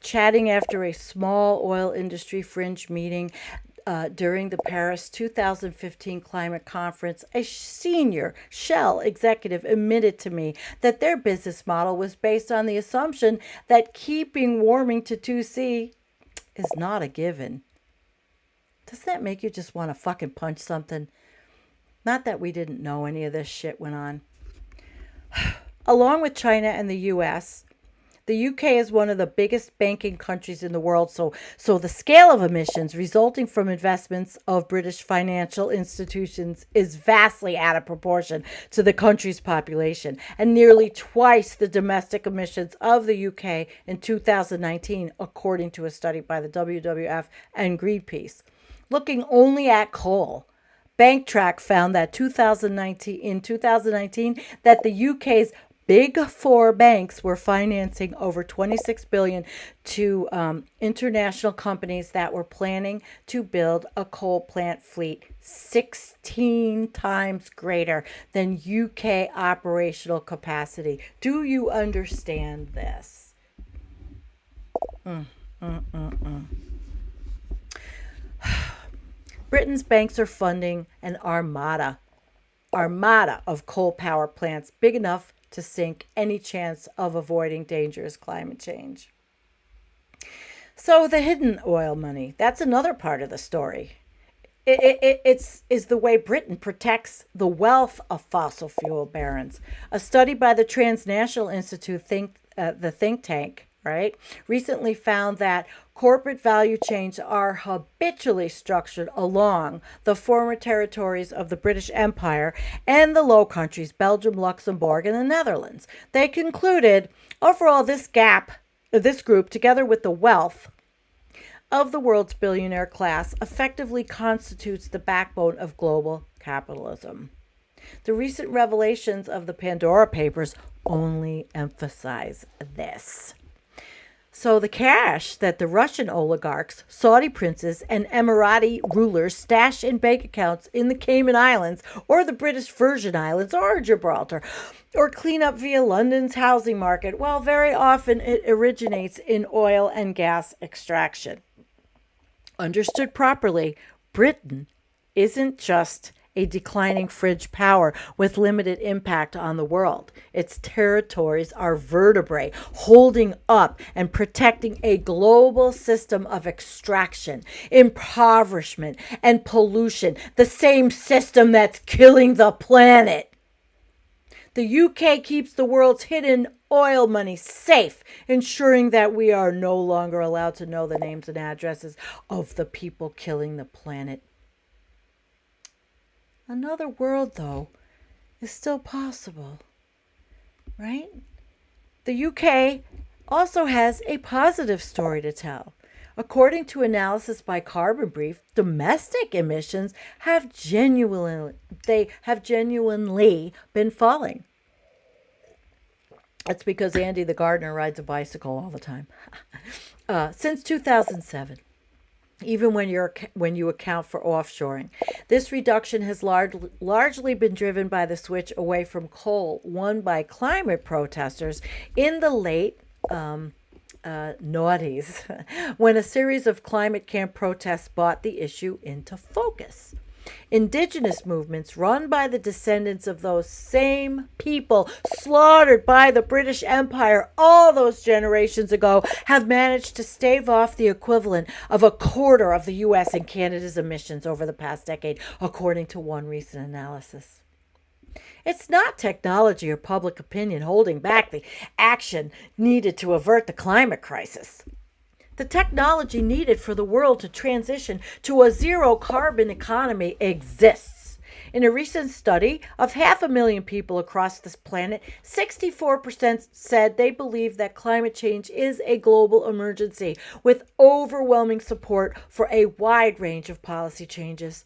Chatting after a small oil industry fringe meeting during the Paris 2015 climate conference, a senior Shell executive admitted to me that their business model was based on the assumption that keeping warming to 2C is not a given. Doesn't that make you just want to fucking punch something? Not that we didn't know any of this shit went on. Along with China and the US, the UK is one of the biggest banking countries in the world, so the scale of emissions resulting from investments of British financial institutions is vastly out of proportion to the country's population, and nearly twice the domestic emissions of the UK in 2019, according to a study by the WWF and Greenpeace. Looking only at coal, BankTrack found that in 2019 that the UK's Big Four banks were financing over $26 billion to international companies that were planning to build a coal plant fleet 16 times greater than UK operational capacity. Do you understand this? Britain's banks are funding an armada of coal power plants big enough to sink any chance of avoiding dangerous climate change. So the hidden oil money, that's another part of the story. It's the way Britain protects the wealth of fossil fuel barons. A study by the Transnational Institute, the think tank, right, recently found that corporate value chains are habitually structured along the former territories of the British Empire and the Low Countries, Belgium, Luxembourg, and the Netherlands. They concluded, overall, this group, together with the wealth of the world's billionaire class, effectively constitutes the backbone of global capitalism. The recent revelations of the Pandora Papers only emphasize this. So the cash that the Russian oligarchs, Saudi princes, and Emirati rulers stash in bank accounts in the Cayman Islands or the British Virgin Islands or Gibraltar or clean up via London's housing market, well, very often it originates in oil and gas extraction. Understood properly, Britain isn't just a declining fridge power with limited impact on the world. Its territories are vertebrae holding up and protecting a global system of extraction, impoverishment, and pollution, the same system that's killing the planet. The UK keeps the world's hidden oil money safe, ensuring that we are no longer allowed to know the names and addresses of the people killing the planet. Another world, though, is still possible, right? The UK also has a positive story to tell. According to analysis by Carbon Brief, domestic emissions have genuinely been falling. That's because Andy the gardener rides a bicycle all the time. Since 2007, even when you account for offshoring, this reduction has largely been driven by the switch away from coal, won by climate protesters in the late noughties, when a series of climate camp protests brought the issue into focus. Indigenous movements run by the descendants of those same people slaughtered by the British Empire all those generations ago have managed to stave off the equivalent of a quarter of the US and Canada's emissions over the past decade, according to one recent analysis. It's not technology or public opinion holding back the action needed to avert the climate crisis. The technology needed for the world to transition to a zero carbon economy exists. In a recent study of 500,000 people across this planet, 64% said they believe that climate change is a global emergency, with overwhelming support for a wide range of policy changes.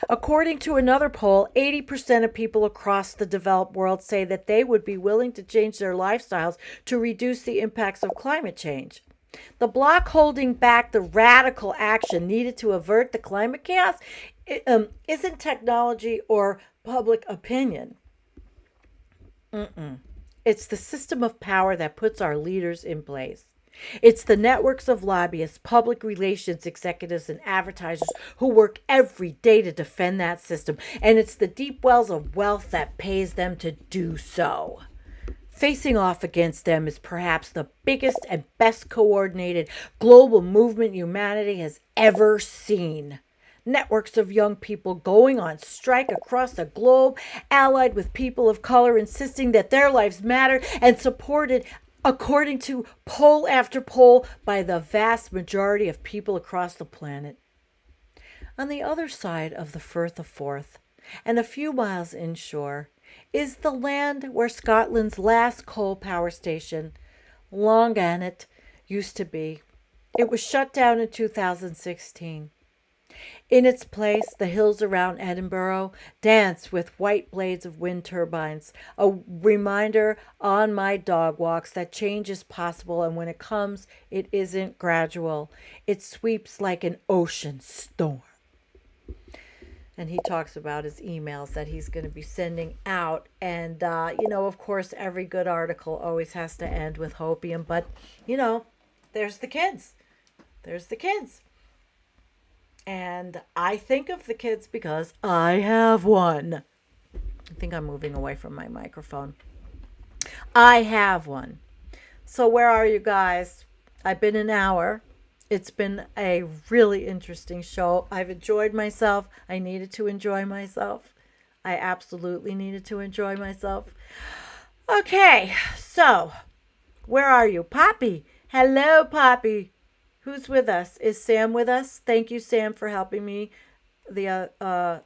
According to another poll, 80% of people across the developed world say that they would be willing to change their lifestyles to reduce the impacts of climate change. The bloc holding back the radical action needed to avert the climate chaos isn't technology or public opinion. It's the system of power that puts our leaders in place. It's the networks of lobbyists, public relations executives, and advertisers who work every day to defend that system. And it's the deep wells of wealth that pays them to do so. Facing off against them is perhaps the biggest and best coordinated global movement humanity has ever seen. Networks of young people going on strike across the globe, allied with people of color, insisting that their lives matter, and supported, according to poll after poll, by the vast majority of people across the planet. On the other side of the Firth of Forth, and a few miles inshore, is the land where Scotland's last coal power station, Longannet, used to be. It was shut down in 2016. In its place, the hills around Edinburgh dance with white blades of wind turbines, a reminder on my dog walks that change is possible, and when it comes, it isn't gradual. It sweeps like an ocean storm. And he talks about his emails that he's going to be sending out. And, of course, every good article always has to end with hopium. But, there's the kids. There's the kids. And I think of the kids because I have one. I think I'm moving away from my microphone. I have one. So where are you guys? I've been an hour. It's been a really interesting show. I've enjoyed myself. I needed to enjoy myself. I absolutely needed to enjoy myself. Okay, so where are you? Poppy. Hello, Poppy. Who's with us? Is Sam with us? Thank you, Sam, for helping me. Help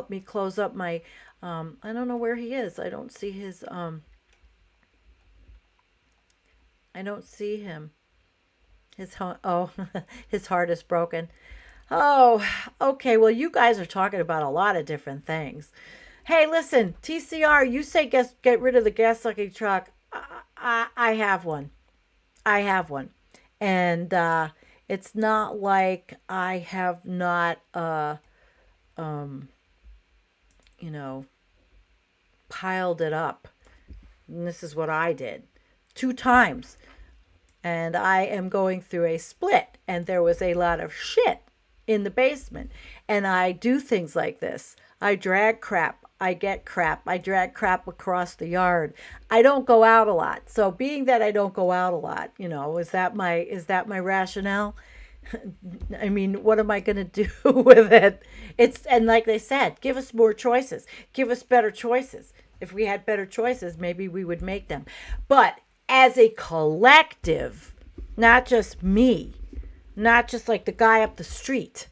me close up my. I don't know where he is. I don't see his. I don't see him. His heart is broken. Oh, okay. Well, you guys are talking about a lot of different things. Hey, listen, TCR, you say get rid of the gas sucking truck. I have one. I have one. And it's not like I have not, piled it up. And this is what I did 2 times. And I am going through a split, and there was a lot of shit in the basement. And I do things like this. I drag crap. I get crap. I drag crap across the yard. I don't go out a lot. So being that I don't go out a lot, is that my rationale? I mean, what am I going to do with it? And like they said, give us more choices. Give us better choices. If we had better choices, maybe we would make them. But as a collective, not just me, not just like the guy up the street,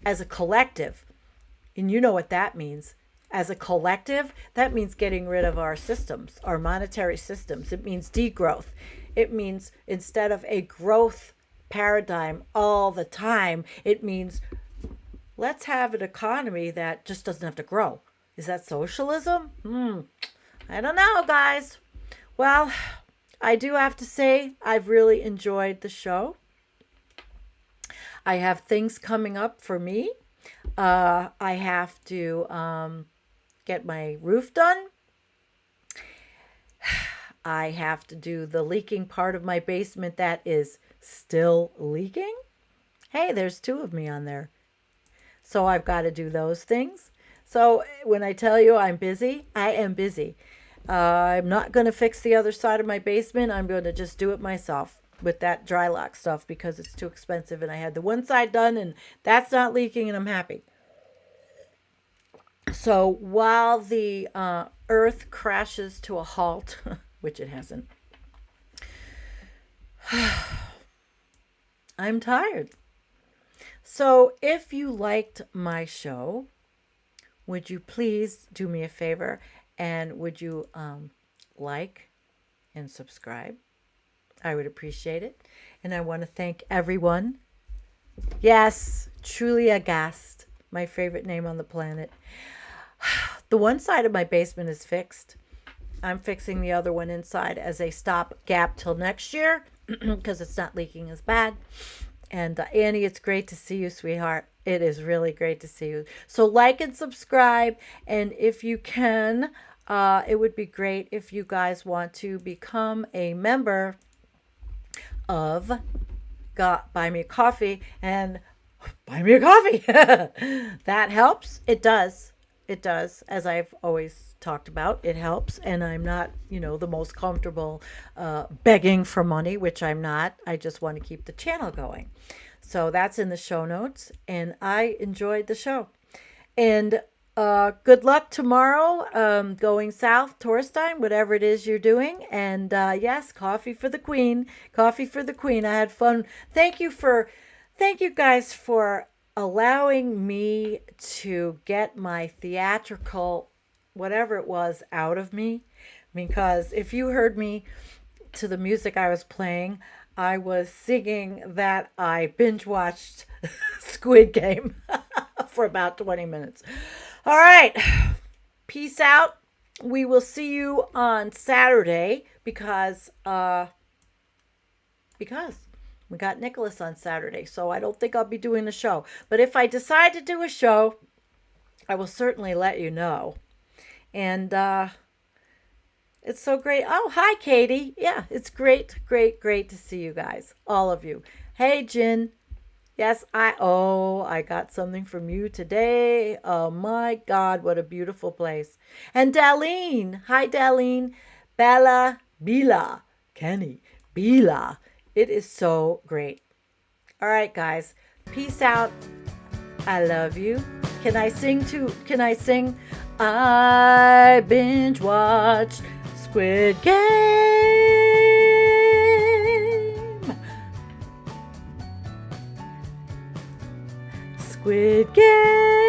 as a collective, and you know what that means. As a collective, that means getting rid of our systems, our monetary systems. It means degrowth. It means instead of a growth paradigm all the time, it means let's have an economy that just doesn't have to grow. Is that socialism? I don't know, guys. Well, I do have to say I've really enjoyed the show. I have things coming up for me. I have to get my roof done. I have to do the leaking part of my basement that is still leaking. Hey, there's two of me on there. So I've got to do those things. So when I tell you I'm busy, I am busy. I'm not going to fix the other side of my basement. I'm going to just do it myself with that dry lock stuff because it's too expensive. And I had the one side done and that's not leaking and I'm happy. So while the earth crashes to a halt, which it hasn't, I'm tired. So if you liked my show, would you please do me a favor and would you like and subscribe? I would appreciate it. And I want to thank everyone. Yes, truly aghast, my favorite name on the planet. The one side of my basement is fixed. I'm fixing the other one inside as a stopgap till next year because it's not leaking as bad. And Annie, it's great to see you, sweetheart. It is really great to see you. So like and subscribe. And if you can, it would be great if you guys want to become a member of Buy Me a Coffee and buy me a coffee. That helps. It does. It does. As I've always talked about, it helps. And I'm not, the most comfortable begging for money, which I'm not. I just want to keep the channel going. So that's in the show notes. And I enjoyed the show. And good luck tomorrow, going south, tourist time, whatever it is you're doing. And yes, coffee for the queen. Coffee for the queen. I had fun. Thank you guys for allowing me to get my theatrical, whatever it was, out of me. Because if you heard me to the music I was playing, I was singing that I binge watched Squid Game for about 20 minutes. All right. Peace out. We will see you on Saturday because we got Nicholas on Saturday. So I don't think I'll be doing the show. But if I decide to do a show, I will certainly let you know. And it's so great. Oh, hi, Katie. Yeah, it's great to see you guys. All of you. Hey, Jen. Yes, I got something from you today. Oh my God, what a beautiful place. And Darlene. Hi, Darlene. Bella, Bila, Kenny, Bila. It is so great. All right, guys. Peace out. I love you. Can I sing too? Can I sing? I binge watched Squid Game. Squid Game.